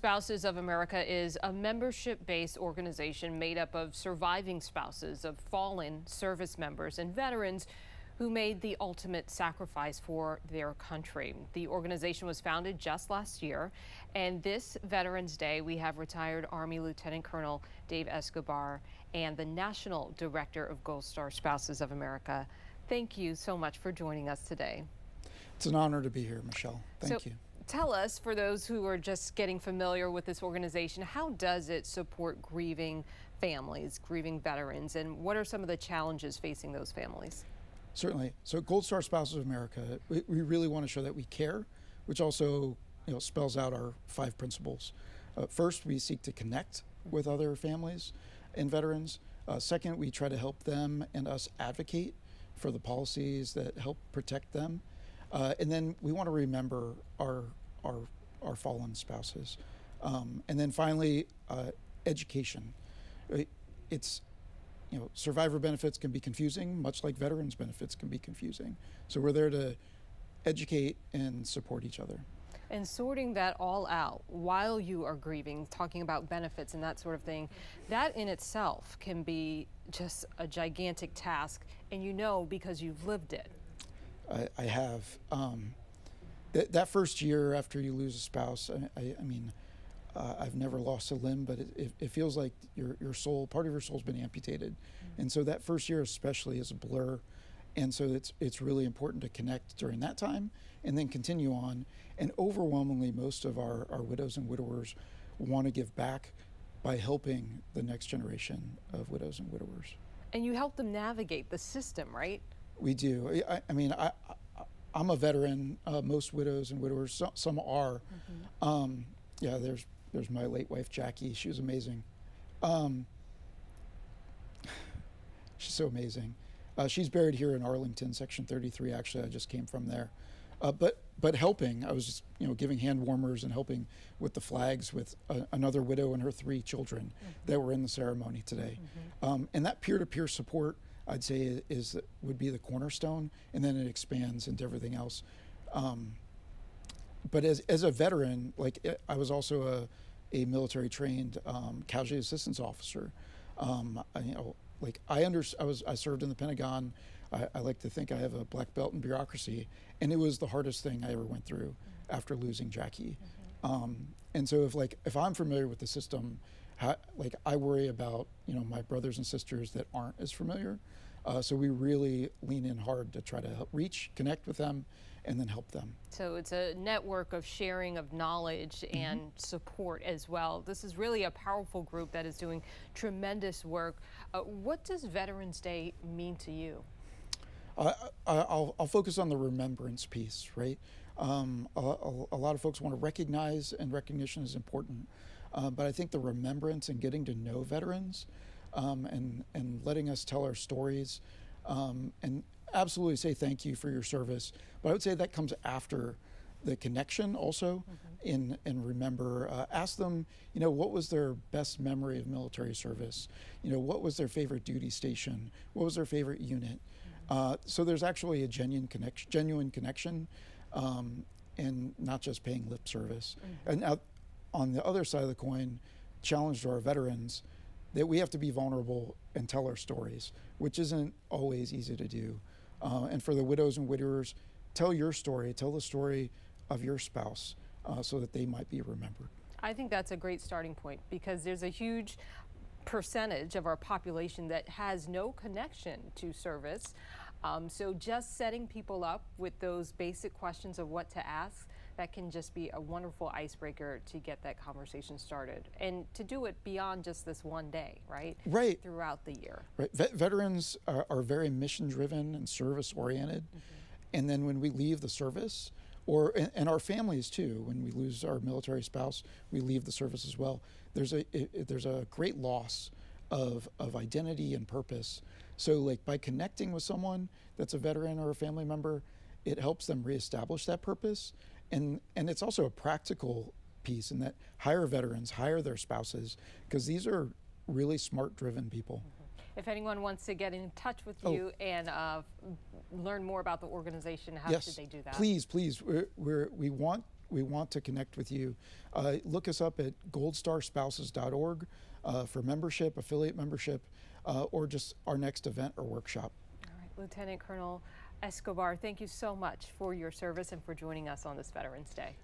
Spouses of America is a membership-based organization made up of surviving spouses of fallen service members and veterans who made the ultimate sacrifice for their country. The organization was founded just last year, and this Veterans Day, we have retired Army Lieutenant Colonel Dave Escobar and the National Director of Gold Star Spouses of America. Thank you so much for joining us today. It's an honor to be here, Michelle. Thank you. Tell us, for those who are just getting familiar with this organization, how does it support grieving families, grieving veterans, and what are some of the challenges facing those families? Certainly. So Gold Star Spouses of America, we really want to show that we care, which also spells out our 5 principles. First, we seek to connect with other families and veterans. Second, we try to help them and us advocate for the policies that help protect them. And then we want to remember our fallen spouses. And then finally, education. It's, survivor benefits can be confusing, much like veterans benefits can be confusing. So we're there to educate and support each other. And sorting that all out while you are grieving, talking about benefits and that sort of thing, that in itself can be just a gigantic task, and because you've lived it. I have. That first year after you lose a spouse, I've never lost a limb, but it feels like your soul, part of your soul's been amputated. And so that first year especially is a blur. And so it's really important to connect during that time and then continue on. And overwhelmingly, most of our widows and widowers want to give back by helping the next generation of widows and widowers. And you help them navigate the system, right? We do. I'm a veteran. Most widows and widowers, some are. Yeah, there's my late wife, Jackie. She was amazing. She's so amazing. She's buried here in Arlington, Section 33. Actually, I just came from there. But helping, I was just, giving hand warmers and helping with the flags with another widow and her 3 children that were in the ceremony today. And that peer-to-peer support, I'd say, would be the cornerstone, and then it expands into everything else. But as a veteran, I was also a military trained casualty assistance officer. I served in the Pentagon. I like to think I have a black belt in bureaucracy, and it was the hardest thing I ever went through after losing Jackie. And so if I'm familiar with the system, I worry about my brothers and sisters that aren't as familiar. So we really lean in hard to try to help connect with them, and then help them. So it's a network of sharing of knowledge and support as well. This is really a powerful group that is doing tremendous work. What does Veterans Day mean to you? I'll focus on the remembrance piece, right? A lot of folks want to recognize, and recognition is important. But I think the remembrance and getting to know veterans and letting us tell our stories and absolutely say thank you for your service. But I would say that comes after the connection also. And remember, ask them, what was their best memory of military service? What was their favorite duty station? What was their favorite unit? So there's actually a genuine connection, and not just paying lip service. And now, on the other side of the coin, challenge to our veterans that we have to be vulnerable and tell our stories, which isn't always easy to do. And for the widows and widowers, tell your story, tell the story of your spouse so that they might be remembered. I think that's a great starting point, because there's a huge percentage of our population that has no connection to service. So just setting people up with those basic questions of what to ask, that can just be a wonderful icebreaker to get that conversation started, and to do it beyond just this one day, right? Right. Throughout the year. Right. Veterans are very mission driven and service oriented. And then when we leave the service, and our families too, when we lose our military spouse, we leave the service as well. There's a great loss of identity and purpose. So by connecting with someone that's a veteran or a family member, it helps them reestablish that purpose. And it's also a practical piece in that hire veterans, hire their spouses, because these are really smart driven people. If anyone wants to get in touch with you and learn more about the organization, how should they do that? Please. We want we want to connect with you. Look us up at goldstarspouses.org for membership, affiliate membership, or just our next event or workshop. All right, Lieutenant Colonel Escobar, thank you so much for your service and for joining us on this Veterans Day.